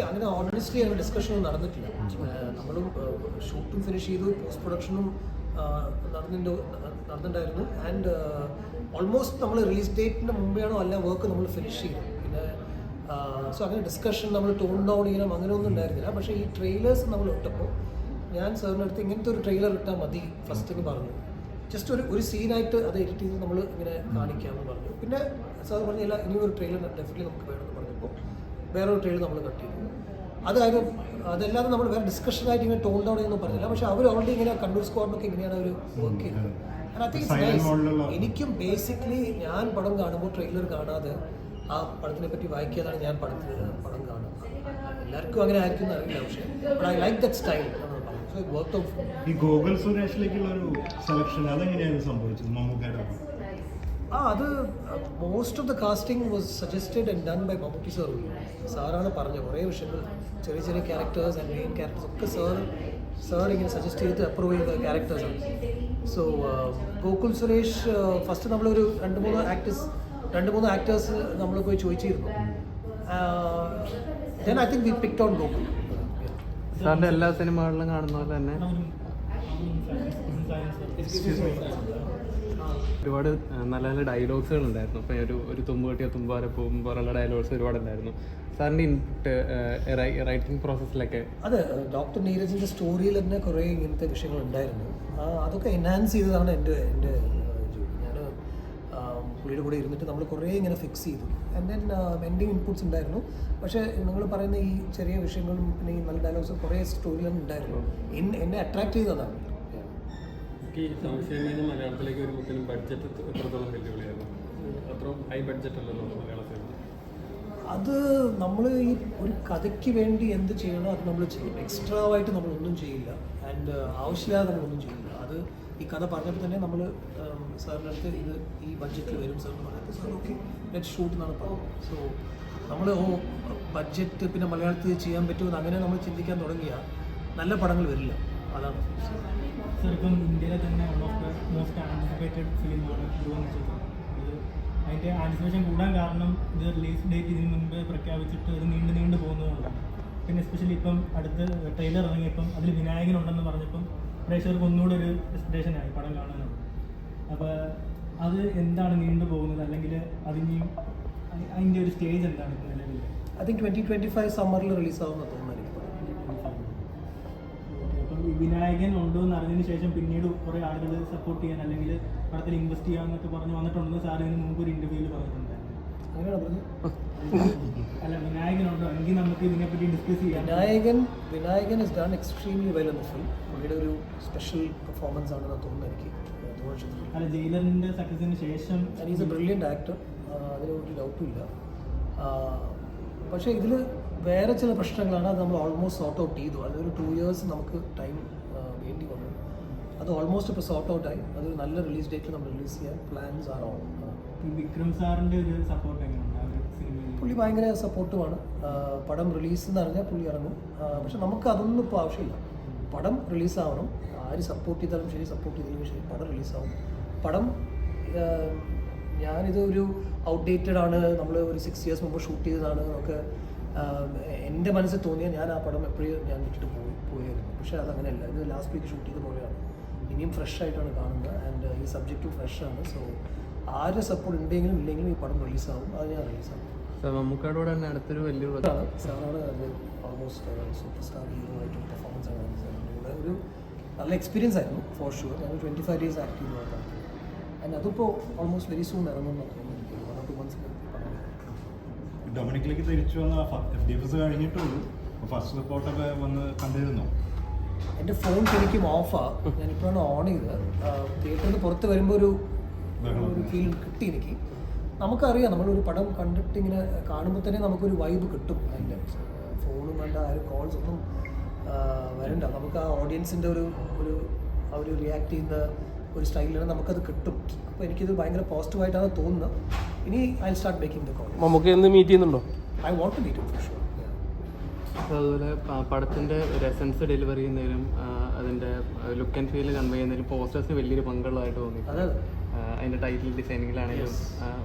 അങ്ങനെ ഓണസ്റ്റ്ലി അങ്ങനെ ഡിസ്കഷൻ ഒന്നും നടന്നിട്ടില്ല. നമ്മളും ഷൂട്ടും ഫിനിഷ് ചെയ്തു, പോസ്റ്റ് പ്രൊഡക്ഷനും നടന്നിട്ടുണ്ടായിരുന്നു. ആൻഡ് ഓൾമോസ്റ്റ് നമ്മൾ റിലീസ് ഡേറ്റിൻ്റെ മുമ്പെയാണോ അല്ല വർക്ക് നമ്മൾ ഫിനിഷ് ചെയ്തു. പിന്നെ സോ അങ്ങനെ ഡിസ്കഷൻ നമ്മൾ ടോൺ ഡൗൺ ചെയ്യണം അങ്ങനെയൊന്നും ഉണ്ടായിരുന്നില്ല. പക്ഷേ ഈ ട്രെയിലേഴ്സ് നമ്മൾ ഇട്ടപ്പോൾ ഞാൻ സാറിൻ്റെ അടുത്ത് ഇങ്ങനത്തെ ഒരു ട്രെയിലർ ഇട്ടാൽ മതി ഫസ്റ്റിന് പറഞ്ഞു. ജസ്റ്റ് ഒരു സീനായിട്ട് അത് എഡിറ്റ് ചെയ്ത് നമ്മൾ ഇങ്ങനെ കാണിക്കാമെന്ന് പറഞ്ഞു. പിന്നെ സാർ പറഞ്ഞില്ല ഇനിയും ഒരു ട്രെയിലർ ഡെഫിനറ്റ്ലി നമുക്ക് വേണമെന്ന് പറഞ്ഞപ്പോൾ വേറൊരു ട്രെയിലർ നമ്മൾ കട്ട് ചെയ്തു. അതല്ലാതെ നമ്മൾ വേറെ ഡിസ്കഷനായിട്ട് ഇങ്ങനെ ടോൺ ഡൗൺ ഒന്നും പറഞ്ഞില്ല. പക്ഷെ അവർ ഓൾറെഡി ഇങ്ങനെ കണ്ണൂർ സ്ക്വാഡിനൊക്കെ ഇങ്ങനെയാണ് അവർ വർക്ക് ചെയ്തത്. എനിക്കും ബേസിക്കലി ഞാൻ പടം കാണുമ്പോൾ ട്രെയിലർ കാണാതെ ആ പടത്തിനെ പറ്റി വായിക്കാതാണ് ഞാൻ പടം കാണുന്നത്. എല്ലാവർക്കും അങ്ങനെ ആയിരിക്കും അറിയില്ല. പക്ഷേ ഐ ലൈക്ക് ദറ്റ് സ്റ്റൈൽ. ഈ ഗോകുൽ സുരേഷിലേക്കുള്ള ഒരു സെലക്ഷൻ അതെങ്ങനെയാണ് സംഭവിച്ചത്? മമ്മൂക്കയുടെ അത് most of the casting was suggested and done by Mammootty sir. സാറാണ് പറഞ്ഞത് കുറേ വിഷയങ്ങൾ, ചെറിയ ചെറിയ ക്യാരക്ടേഴ്സ് ആൻഡ് മെയിൻ ക്യാരക്ടേഴ്സ് ഒക്കെ സാർ ഇങ്ങനെ സജസ്റ്റ് ചെയ്ത് അപ്രൂവ് ചെയ്ത ക്യാരക്ടേഴ്സാണ്. സോ ഗോകുൽ സുരേഷ് ഫസ്റ്റ് നമ്മളൊരു രണ്ട് മൂന്ന് ആക്ടേഴ്സ് നമ്മൾ പോയി ചോദിച്ചിരുന്നു. Then I think we picked out Gokul. സാറിൻ്റെ എല്ലാ സിനിമകളിലും കാണുന്ന പോലെ തന്നെ ഒരുപാട് നല്ല നല്ല ഡയലോഗ്സുകൾ ഉണ്ടായിരുന്നു. അപ്പം ഒരു തുമ്പ് കെട്ടിയ തുമ്പാരെ പോകും പോലുള്ള ഡയലോഗ്സ് ഒരുപാടുണ്ടായിരുന്നു. സാറിൻ്റെ ഇൻപുട്ട് റൈറ്റിംഗ് പ്രോസസ്സിലൊക്കെ അതെ, ഡോക്ടർ നീരജിൻ്റെ സ്റ്റോറിയിൽ തന്നെ കുറേ ഇങ്ങനത്തെ വിഷയങ്ങൾ ഉണ്ടായിരുന്നു. അതൊക്കെ എൻഹാൻസ് ചെയ്തതാണ് എൻ്റെ ജോലി. ഞാൻ പുള്ളിയുടെ കൂടെ ഇരുന്നിട്ട് നമ്മൾ കുറേ ഇങ്ങനെ ഫിക്സ് ചെയ്തു. ആൻഡ് ദെൻ എൻഡിങ് ഇൻപുട്സ് ഉണ്ടായിരുന്നു. പക്ഷേ നിങ്ങൾ പറയുന്ന ഈ ചെറിയ വിഷയങ്ങളും പിന്നെ ഈ നല്ല ഡയലോഗ്സും കുറേ സ്റ്റോറിയിലും ഉണ്ടായിരുന്നു. എന്നെ അട്രാക്ട് ചെയ്തതാണ്. മലയാളത്തിലേക്ക് വരുമ്പോഴത്തേനും ബഡ്ജറ്റ് എത്രത്തോളം വെല്ലുവിളിയായിരുന്നു? അത്രയും ഹൈ ബഡ്ജറ്റ് അല്ലല്ലോ മലയാളത്തിൽ. അത് നമ്മൾ ഈ ഒരു കഥയ്ക്ക് വേണ്ടി എന്ത് ചെയ്യണോ അത് നമ്മൾ ചെയ്യും. എക്സ്ട്രാ ആയിട്ട് നമ്മളൊന്നും ചെയ്യില്ല. ആൻഡ് ആവശ്യമില്ലാതെ നമ്മളൊന്നും ചെയ്യില്ല. അത് ഈ കഥ പറഞ്ഞപ്പോൾ തന്നെ നമ്മൾ സാറിൻ്റെ അടുത്ത് ഈ ബഡ്ജറ്റിൽ വരും സാർ എന്ന് പറഞ്ഞപ്പോൾ സാർ ഓക്കെ ലെറ്റ് ഷൂട്ട് എന്നാണ് പറഞ്ഞത്. സോ നമ്മൾ ബഡ്ജറ്റ് പിന്നെ മലയാളത്തിൽ ചെയ്യാൻ പറ്റുമെന്ന് അങ്ങനെ നമ്മൾ ചിന്തിക്കാൻ തുടങ്ങിയാൽ നല്ല പടങ്ങൾ വരില്ല. അതാണ് സർ. ഇപ്പം ഇന്ത്യയിലെ തന്നെ one of the most anticipated ഫിലിമാണ് അതിൻ്റെ ആൻറ്റിസിപ്പേഷൻ കൂടാൻ കാരണം ഇത് റിലീസ് ഡേറ്റ് ഇതിന് മുൻപ് പ്രഖ്യാപിച്ചിട്ട് ഇത് നീണ്ടു പോകുന്നതുകൊണ്ടാണ്. പിന്നെ എസ്പെഷ്യലി ഇപ്പം അടുത്ത് ട്രെയിലർ ഇറങ്ങിയപ്പം അതിൽ വിനായകനുണ്ടെന്ന് പറഞ്ഞപ്പം പ്രേക്ഷകർക്ക് ഒന്നുകൂടെ ഒരു എക്സ്പെക്ടേഷനായി പടം കാണാനാണ്. അപ്പോൾ അത് എന്താണ് നീണ്ടു പോകുന്നത്, അല്ലെങ്കിൽ അതിൻ്റെ ഒരു സ്റ്റേജ് എന്താണ് ഇപ്പോൾ നിലവിൽ? ഐ തിങ്ക് 2025 സമ്മറിൽ റിലീസാവുമെന്ന് തോന്നുന്നു. വിനായകൻ ഉണ്ടോ എന്ന് അറിഞ്ഞതിന് ശേഷം പിന്നീട് കുറേ ആളുകൾ സപ്പോർട്ട് ചെയ്യാൻ അല്ലെങ്കിൽ പടത്തിൽ ഇൻവെസ്റ്റ് ചെയ്യാമെന്നൊക്കെ പറഞ്ഞ് വന്നിട്ടുണ്ടെന്ന് സാർ ഇതിന് മുമ്പ് ഒരു ഇൻ്റർവ്യൂവിൽ പറഞ്ഞിട്ടുണ്ടായിരുന്നു. അല്ല, വിനായകൻ ഉണ്ടോ എങ്കിൽ നമുക്ക് ഇതിനെപ്പറ്റി ഡിസ്കസ് ചെയ്യാം. Vinayakan is done extremely well in the film. പുള്ളിയുടെ ഒരു സ്പെഷ്യൽ പെർഫോമൻസ് ആണെന്ന് തോന്നുന്നു എനിക്ക്. അല്ല, ജയിലറിൻ്റെ സക്സസിന് ശേഷം ഈസ് എ ബ്രില്യൻ്റ് ആക്ടർ, അതിന് ഒരു ഡൗട്ടും ഇല്ല. പക്ഷേ ഇതിൽ വേറെ ചില പ്രശ്നങ്ങളാണ്. അത് നമ്മൾ ഓൾമോസ്റ്റ് സോർട്ട് ഔട്ട് ചെയ്തു. അതൊരു 2 years നമുക്ക് ടൈം വേണ്ടി വന്നു. അത് ഓൾമോസ്റ്റ് ഇപ്പോൾ സോർട്ട് ഔട്ടായി. അതൊരു നല്ല റിലീസ് ഡേറ്റിൽ നമ്മൾ റിലീസ് ചെയ്യാൻ പ്ലാൻസ് ആണ് ഓൺ. വിക്രം സാറിൻ്റെ ഒരു സപ്പോർട്ട് എങ്ങനെയുണ്ട്? പുള്ളി ഭയങ്കര സപ്പോർട്ടുമാണ്. പടം റിലീസ് എന്ന് അറിഞ്ഞാൽ പുള്ളി ഇറങ്ങും. പക്ഷെ നമുക്ക് അതൊന്നും ഇപ്പോൾ ആവശ്യമില്ല. പടം റിലീസാവണം. ആര് സപ്പോർട്ട് ചെയ്താലും ശരി, സപ്പോർട്ട് ചെയ്താലും ശരി, പടം റിലീസാവും. പടം ഞാനിത് ഒരു ഔട്ട്ഡേറ്റഡ് ആണ്, നമ്മൾ ഒരു 6 years മുമ്പ് ഷൂട്ട് ചെയ്തതാണ് എന്നൊക്കെ എൻ്റെ മനസ്സിൽ തോന്നിയാൽ ഞാൻ ആ പടം എപ്പോഴും ഞാൻ വിട്ടിട്ട് പോയിരുന്നു. പക്ഷേ അതങ്ങനെയല്ല. ഇത് ലാസ്റ്റ് വീക്ക് ഷൂട്ട് ചെയ്ത പോലെയാണ്. ഇനിയും ഫ്രഷ് ആയിട്ടാണ് കാണുന്നത്. ആൻഡ് ഈ സബ്ജക്റ്റും ഫ്രഷാണ്. സോ ആരുടെ സപ്പോർട്ട് ഉണ്ടെങ്കിലും ഇല്ലെങ്കിലും ഈ പടം റിലീസാവും. അത് ഞാൻ റിലീസാവും. മമ്മൂക്കയോട് തന്നെ അടുത്തൊരു വലിയ സാറാണ് അത് ഓൾമോസ്റ്റ് സൂപ്പർ സ്റ്റാർ ഹീറോ ആയിട്ടും പെർഫോമൻസ് ആണ് കാണിച്ചത്. ഒരു നല്ല എക്സ്പീരിയൻസ് ആയിരുന്നു ഫോർ ഷുവർ. ഞങ്ങൾ 25 days ആക്ട് ചെയ്തു നോക്കാം. ആൻഡ് അതിപ്പോൾ ഓൾമോസ്റ്റ് വെരി സൂൺ ഇറങ്ങുമെന്ന് തോന്നുന്നു. എനിക്ക് 1 or 2 months ഡൊമിനിക്കിലേക്ക് തിരിച്ചു വന്ന FDFS കഴിഞ്ഞിട്ടുള്ളൂ. ഫസ്റ്റ് റിപ്പോർട്ടൊക്കെ വന്ന് കണ്ടിരുന്നു. എൻ്റെ ഫോൺ ശരിക്കും ഓഫാണ്. ഞാനിപ്പോഴാണ് ഓൺ ചെയ്തത്. തിയേറ്ററിൽ നിന്ന് പുറത്ത് വരുമ്പോൾ ഒരു ഫീൽ കിട്ടി എനിക്ക്. നമുക്കറിയാം, നമ്മളൊരു പടം കണ്ടിട്ട് ഇങ്ങനെ കാണുമ്പോൾ തന്നെ നമുക്കൊരു വൈബ് കിട്ടും. അതിൻ്റെ ഫോണും വേണ്ട, ആരും കോൾസ് ഒന്നും വരണ്ട. നമുക്ക് ആ ഓഡിയൻസിൻ്റെ ഒരു റിയാക്ട് ചെയ്യുന്ന ഒരു സ്റ്റൈലിലാണ് നമുക്കത് കിട്ടും. അപ്പോൾ എനിക്കിത് ഭയങ്കര പോസിറ്റീവായിട്ടാണ് തോന്നുന്നത്. ഇനി I start making the call. നമുക്ക് എന്ന് മീറ്റ് ചെയ്യുന്നുണ്ടോ? I want to meet him for sure. അതുപോലെ പടത്തിൻ്റെ ഒരു എസൻസ് ഡെലിവറി ചെയ്യുന്നതിലും അതിൻ്റെ ലുക്ക് ആൻഡ് ഫീൽ കൺവേ ചെയ്യുന്നതിലും പോസ്റ്റേഴ്സിന് വലിയൊരു പങ്കുള്ളതായിട്ട് തോന്നി. അതിൻ്റെ ടൈറ്റിൽ ഡിസൈനിങ്ങിലാണെങ്കിലും.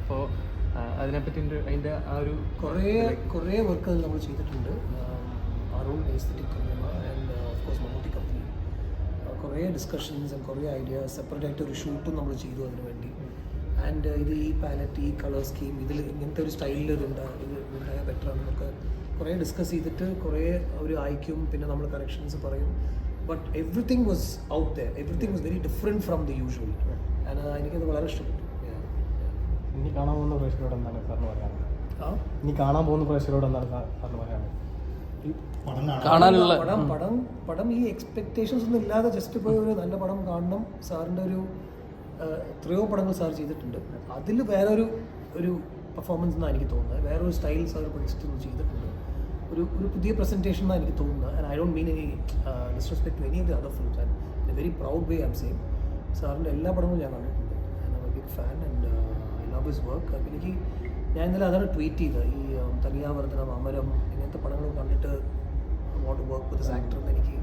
അപ്പോൾ അതിനെപ്പറ്റി അതിൻ്റെ ആ ഒരു കുറേ വർക്കുകൾ നമ്മൾ ചെയ്തിട്ടുണ്ട്. Arun aesthetic company and of course Mammootty company. കുറേ ഡിസ്കഷൻസ് ആൻഡ് കുറേ ഐഡിയാസ് സെപ്പറേറ്റ് ആയിട്ട് ഒരു ഷൂട്ടും നമ്മൾ ചെയ്തു അതിന് വേണ്ടി. ആൻഡ് ഇത് ഈ പാലറ്റ്, ഈ കളർ സ്കീം, ഇതിൽ ഇങ്ങനത്തെ ഒരു സ്റ്റൈലിൽ ഇത് ഉണ്ടായാൽ ബെറ്റർ ആണെന്നൊക്കെ കുറേ ഡിസ്കസ് ചെയ്തിട്ട് കുറേ അവർ അയക്കും, പിന്നെ നമ്മൾ കറക്ഷൻസ് പറയും. But everything was out there, everything was very different from the usual. And എനിക്കത് വളരെ ഇഷ്ടപ്പെട്ടു. ഇനി കാണാൻ പോകുന്ന പ്രേക്ഷകരോട് എന്താണ് സാറിന് പറയാനുള്ളത്? ആ ഇനി കാണാൻ പോകുന്ന പ്രേക്ഷകരോട് എന്താണ് സാറിന് പറയാനുള്ളത്? പടം ഈ എക്സ്പെക്ടേഷൻസ് ഒന്നും ഇല്ലാതെ ജസ്റ്റ് പോയി ഒരു നല്ല പടം കാണണം. സാറിൻ്റെ ഒരു എത്രയോ പടങ്ങൾ സാർ ചെയ്തിട്ടുണ്ട്, അതിൽ വേറൊരു പെർഫോമൻസ് എന്നാണ് എനിക്ക് തോന്നുന്നത്. വേറൊരു സ്റ്റൈൽ സാർ പഠിച്ചിട്ടൊന്നും ചെയ്തിട്ടുണ്ട്. ഒരു പുതിയ പ്രസൻറ്റേഷൻ എന്നാണ് എനിക്ക് തോന്നുന്നത്. And I don't mean any disrespect to any of the other films. And in a very proud way I am same സാറിൻ്റെ എല്ലാ പടങ്ങളും ഞാൻ കണ്ടിട്ടുണ്ട്. I am a big fan and I love his work. അപ്പം ഞാൻ ഇന്നലെ അതാണ് tweet ചെയ്തത്. ഈ തനിയാവർത്തനം, അമരം ഇങ്ങനത്തെ പടങ്ങൾ കണ്ടിട്ട് want to work with this actor എന്ന് എനിക്ക്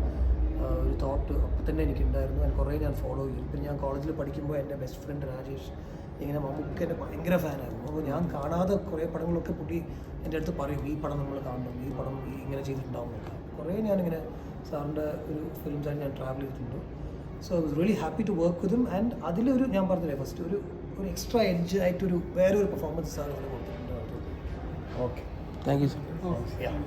ഒരു തോട്ട് അപ്പം തന്നെ എനിക്കുണ്ടായിരുന്നു. ഞാൻ കുറേ ഫോളോ ചെയ്യും. പിന്നെ ഞാൻ കോളേജിൽ പഠിക്കുമ്പോൾ എൻ്റെ ബെസ്റ്റ് ഫ്രണ്ട് രാജേഷ് ഇങ്ങനെ മമ്മൂക്കേൻ്റെ ഭയങ്കര ഫാനായിരുന്നു. അപ്പോൾ ഞാൻ കാണാതെ കുറേ പടങ്ങളൊക്കെ പുള്ളി എൻ്റെ അടുത്ത് പറയും, ഈ പടം നമ്മൾ കാണണം, ഈ പടം ഇങ്ങനെ ചെയ്തിട്ടുണ്ടാവും എന്നൊക്കെ. കുറേ ഞാനിങ്ങനെ സാറിൻ്റെ ഒരു ഫിലിംസായിട്ട് ഞാൻ ട്രാവൽ ചെയ്തിട്ടുണ്ട്. So I was really happy to work with him. And അതിലൊരു ഞാൻ പറഞ്ഞില്ലേ ഫസ്റ്റ് ഒരു എക്സ്ട്രാ എഡ്ജ് ആയിട്ടൊരു വേറൊരു പെർഫോമൻസ് സാർ അതിൽ കൊടുത്തിട്ടുണ്ട്. Okay, thank you sir. Yeah.